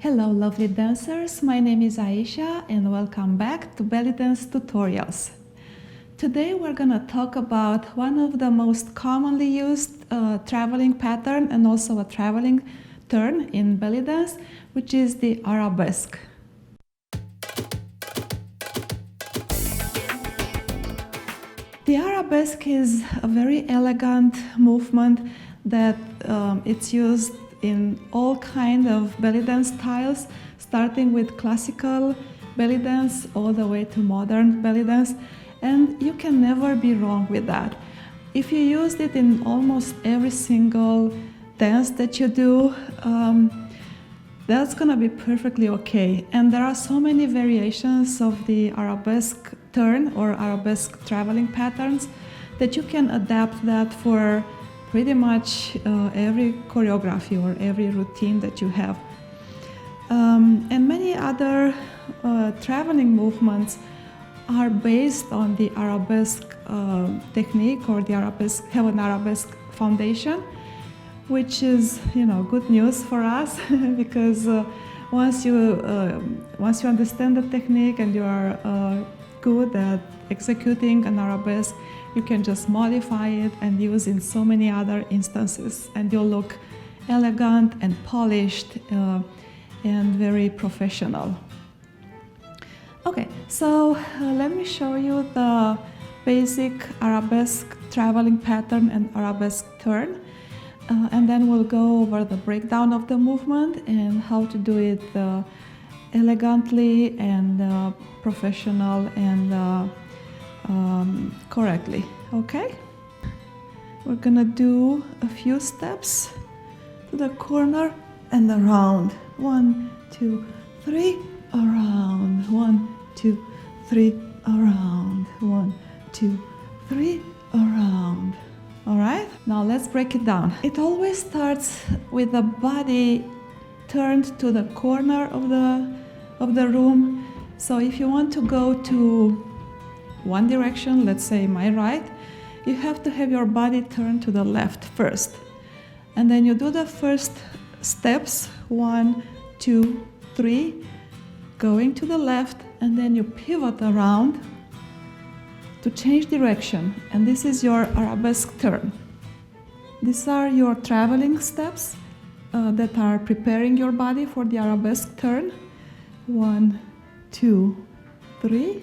Hello lovely dancers, my name is Aisha and welcome back to Belly Dance Tutorials. Today we're gonna talk about one of the most commonly used traveling pattern and also a traveling turn in belly dance, which is the arabesque. The arabesque is a very elegant movement that it's used in all kind of belly dance styles, starting with classical belly dance all the way to modern belly dance, and you can never be wrong with that. If you used it in almost every single dance that you do, that's gonna be perfectly okay. And there are so many variations of the arabesque turn or arabesque traveling patterns that you can adapt that for pretty much every choreography or every routine that you have. And many other traveling movements are based on the arabesque technique, or the arabesque, have an arabesque foundation, which is, good news for us because once you understand the technique and you are good at executing an arabesque, you can just modify it and use in so many other instances, and you'll look elegant and polished and very professional. Okay, so let me show you the basic arabesque traveling pattern and arabesque turn, and then we'll go over the breakdown of the movement and how to do it elegantly and professional and correctly. Okay, we're gonna do a few steps to the corner and around. 1, 2, 3, around. 1, 2, 3, around. 1, 2, 3, around. All right, now let's break it down. It always starts with the body turned to the corner of the room. So if you want to go to one direction, let's say my right, you have to have your body turned to the left first. And then you do the first steps, 1, 2, 3, going to the left, and then you pivot around to change direction. And this is your arabesque turn. These are your traveling steps that are preparing your body for the arabesque turn. 1, 2, 3,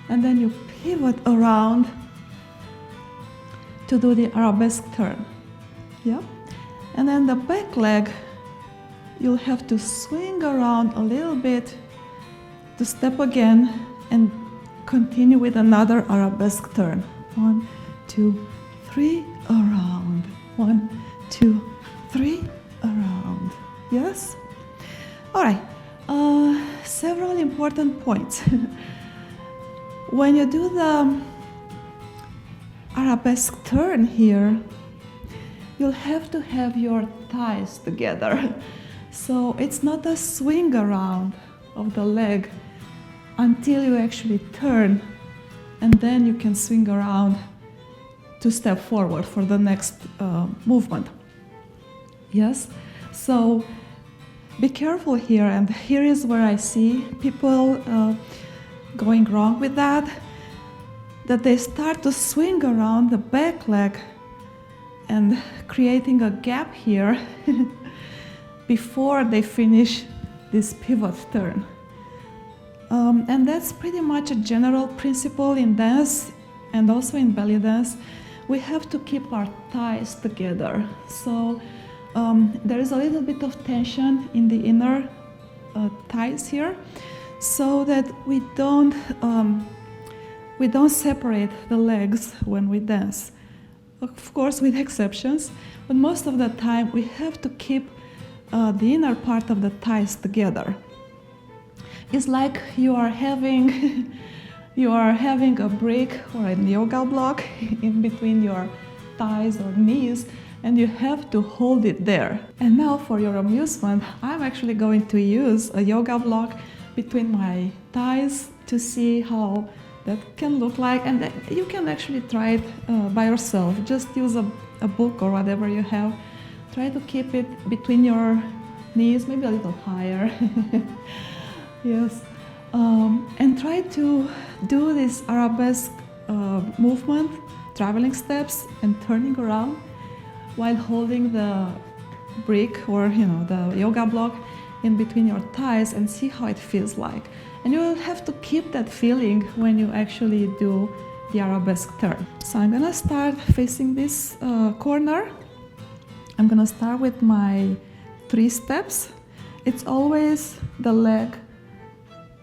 and then you pivot around to do the arabesque turn. Yeah, and then the back leg, you'll have to swing around a little bit to step again and continue with another arabesque turn. 1, 2, 3, around. 1, 2, 3, around. Yes? All right. Several important points. When you do the arabesque turn here, you'll have to have your thighs together. So it's not a swing around of the leg until you actually turn, and then you can swing around to step forward for the next movement. Yes? So be careful here, and here is where I see people going wrong with that they start to swing around the back leg and creating a gap here before they finish this pivot turn. And that's pretty much a general principle in dance and also in belly dance. We have to keep our thighs together. So there is a little bit of tension in the inner thighs here, so that we don't separate the legs when we dance. Of course, with exceptions, but most of the time we have to keep the inner part of the thighs together. It's like you are having a brick or a yoga block in between your thighs or knees, and you have to hold it there. And now, for your amusement, I'm actually going to use a yoga block between my thighs to see how that can look like, and you can actually try it by yourself. Just use a book or whatever you have. Try to keep it between your knees, maybe a little higher. Yes. And try to do this arabesque movement, traveling steps and turning around while holding the brick or the yoga block in between your thighs, and see how it feels like. And you will have to keep that feeling when you actually do the arabesque turn. So I'm gonna start facing this corner. I'm gonna start with my 3 steps. It's always the leg.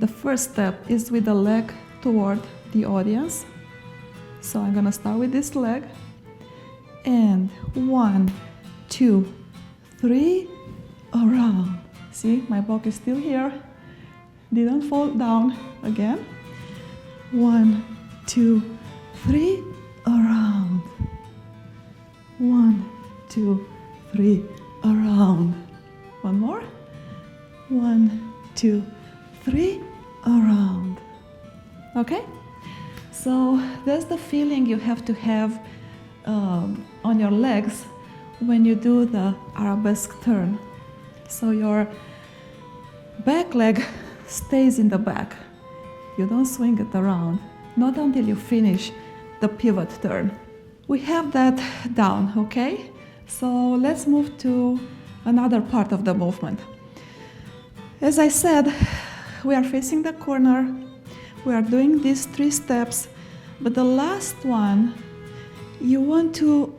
The first step is with the leg toward the audience. So I'm gonna start with this leg. And 1, 2, 3, around. See, my block is still here. Didn't fall down again. 1, 2, 3, around. 1, 2, 3, around. One more. 1, 2, 3, around. Okay? So that's the feeling you have to have on your legs when you do the arabesque turn. So your back leg stays in the back. You don't swing it around, not until you finish the pivot turn. We have that down, okay? So let's move to another part of the movement. As I said, we are facing the corner. We are doing these 3 steps, but the last one, you want to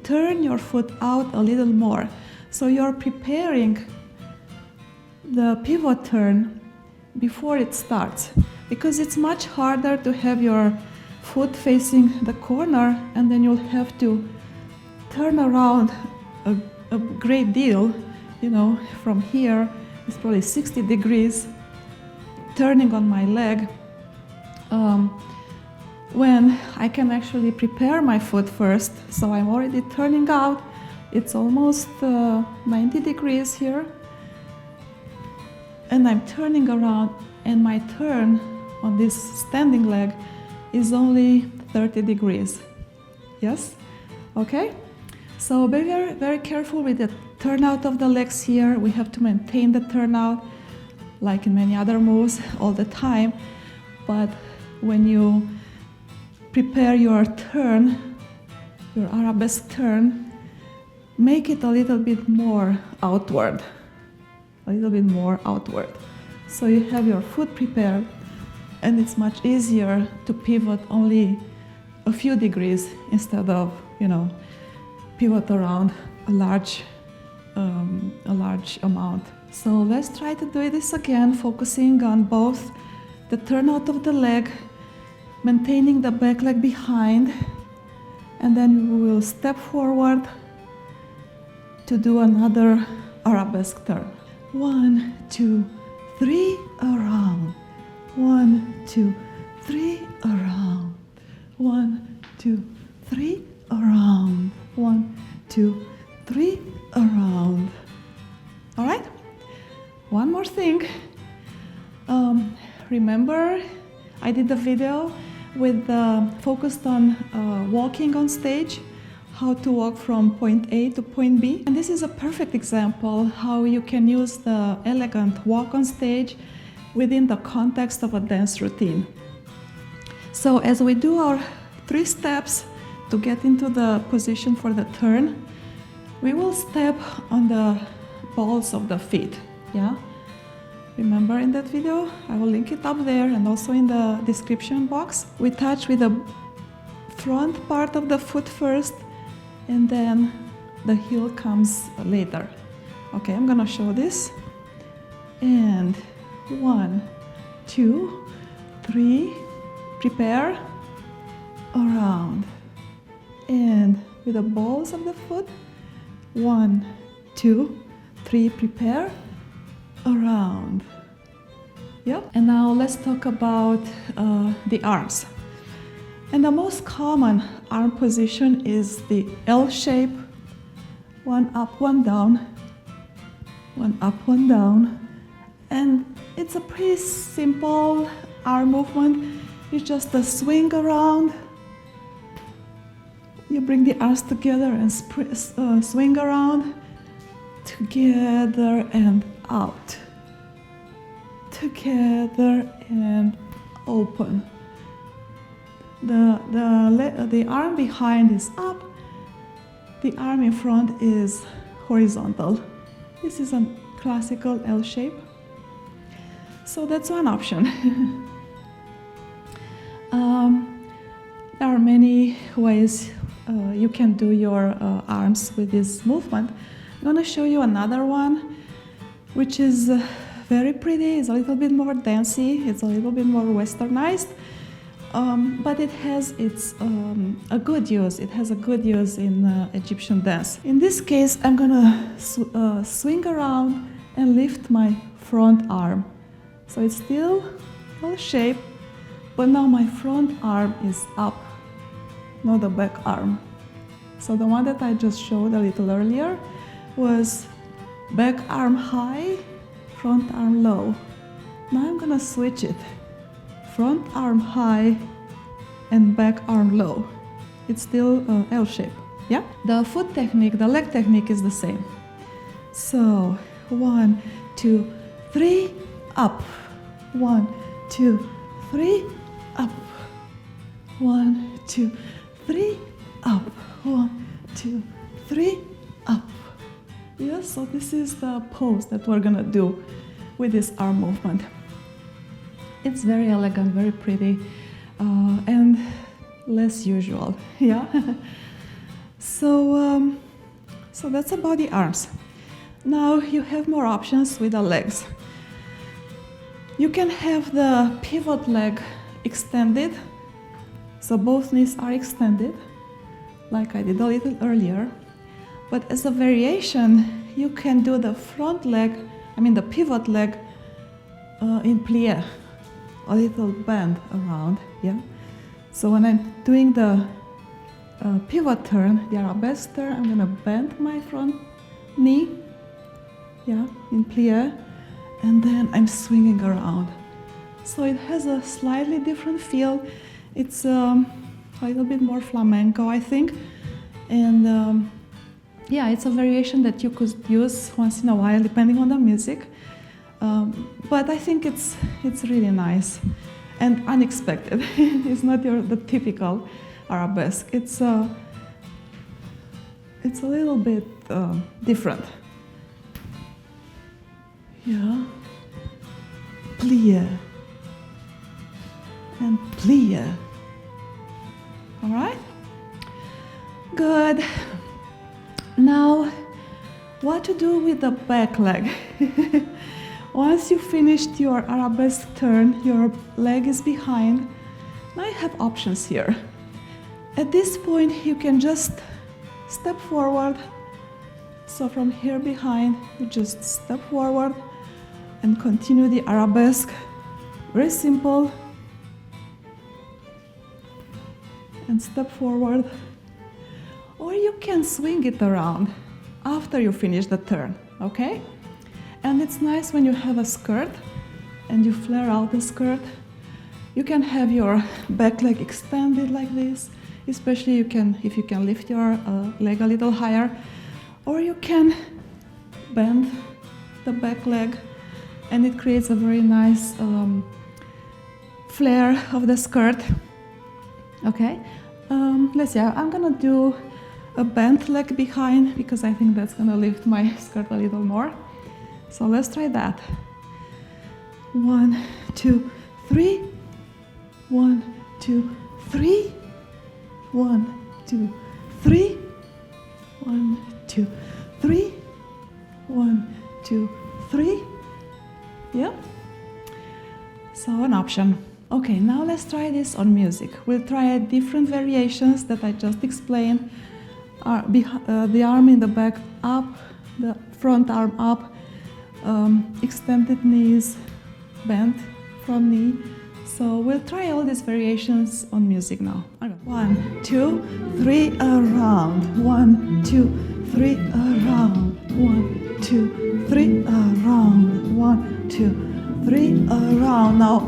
turn your foot out a little more. So you're preparing the pivot turn before it starts, because it's much harder to have your foot facing the corner and then you'll have to turn around a great deal, from here. It's probably 60 degrees turning on my leg, when I can actually prepare my foot first. So I'm already turning out. It's almost 90 degrees here. And I'm turning around, and my turn on this standing leg is only 30 degrees. Yes? Okay? So be very, very careful with the turnout of the legs here. We have to maintain the turnout, like in many other moves, all the time. But when you prepare your turn, your arabesque turn, make it a little bit more outward. A little bit more outward. So you have your foot prepared, and it's much easier to pivot only a few degrees instead of, pivot around a large amount. So let's try to do this again, focusing on both the turnout of the leg, maintaining the back leg behind, and then we will step forward to do another arabesque turn. 1, 2, 3, around. 1, 2, 3, around. 1, 2, 3, around. 1, 2, 3, around. All right? One more thing. Remember, I did a video with focused on walking on stage, how to walk from point A to point B. And this is a perfect example how you can use the elegant walk on stage within the context of a dance routine. So as we do our 3 steps to get into the position for the turn, we will step on the balls of the feet. Yeah? Remember in that video? I will link it up there and also in the description box. We touch with the front part of the foot first, and then the heel comes later. Okay, I'm gonna show this. And 1, 2, 3, prepare, around. And with the balls of the foot, 1, 2, 3, prepare, around. Yep. And now let's talk about the arms. And the most common arm position is the L shape, 1 up, 1 down, 1 up, 1 down. And it's a pretty simple arm movement. It's just a swing around. You bring the arms together and swing around. together and out, together and open. The arm behind is up, the arm in front is horizontal. This is a classical L shape. So that's one option. There are many ways you can do your arms with this movement. I'm going to show you another one, which is very pretty. It's a little bit more dancey. It's a little bit more westernized, but it has a good use. It has a good use in Egyptian dance. In this case, I'm going to swing around and lift my front arm. So it's still L shape, but now my front arm is up, not the back arm. So the one that I just showed a little earlier was back arm high, front arm low. Now I'm gonna switch it. Front arm high and back arm low. It's still L shape, yeah? The foot technique, the leg technique is the same. So 1, 2, 3, up. 1, 2, 3, up. 1, 2, 3, up. 1, 2, 3, up. Yes, so this is the pose that we're gonna do with this arm movement. It's very elegant, very pretty, and less usual, yeah? So that's about the arms. Now you have more options with the legs. You can have the pivot leg extended, so both knees are extended, like I did a little earlier. But as a variation, you can do the front leg, the pivot leg in plie, a little bend around, yeah? So when I'm doing the pivot turn, the arabesque turn, I'm gonna bend my front knee, yeah, in plie, and then I'm swinging around. So it has a slightly different feel. It's a little bit more flamenco, I think. And yeah, it's a variation that you could use once in a while, depending on the music. But I think it's really nice and unexpected. It's not the typical arabesque. It's a little bit different. Yeah, plie and plie. All right, good. Now, what to do with the back leg? Once you finished your arabesque turn, your leg is behind. Now you have options here. At this point, you can just step forward. So from here behind, you just step forward and continue the arabesque. Very simple. And step forward. Or you can swing it around after you finish the turn, okay? And it's nice when you have a skirt and you flare out the skirt. You can have your back leg extended like this, especially if you can lift your leg a little higher. Or you can bend the back leg, and it creates a very nice flare of the skirt. Okay, let's see, I'm gonna do a bent leg behind because I think that's gonna lift my skirt a little more. So let's try that. 1, 2, 3. 1, 2, 3. 1, 2, 3. 1, 2, 3. 1, 2, 3. Yeah. So an option. Okay, now let's try this on music. We'll try different variations that I just explained. The arm in the back up, the front arm up, extended knees, bent front knee. So we'll try all these variations on music now. 1, 2, 3, around. 1, 2, 3, around. 1, 2, 3, around. 1, 2, 3, around. Now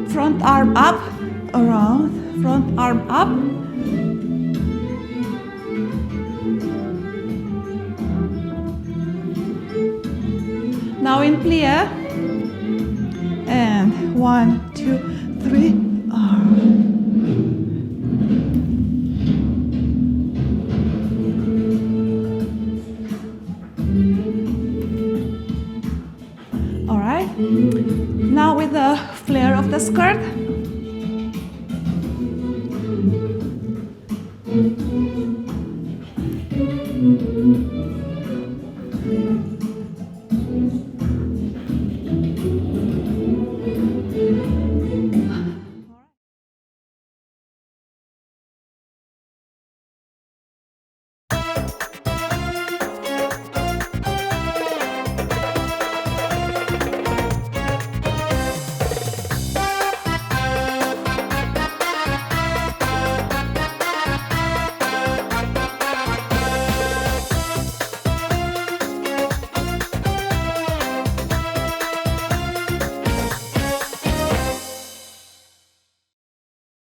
front arm up, around, front arm up. Now in plie. And 1, 2, 3. All right. Now with the flare of the skirt,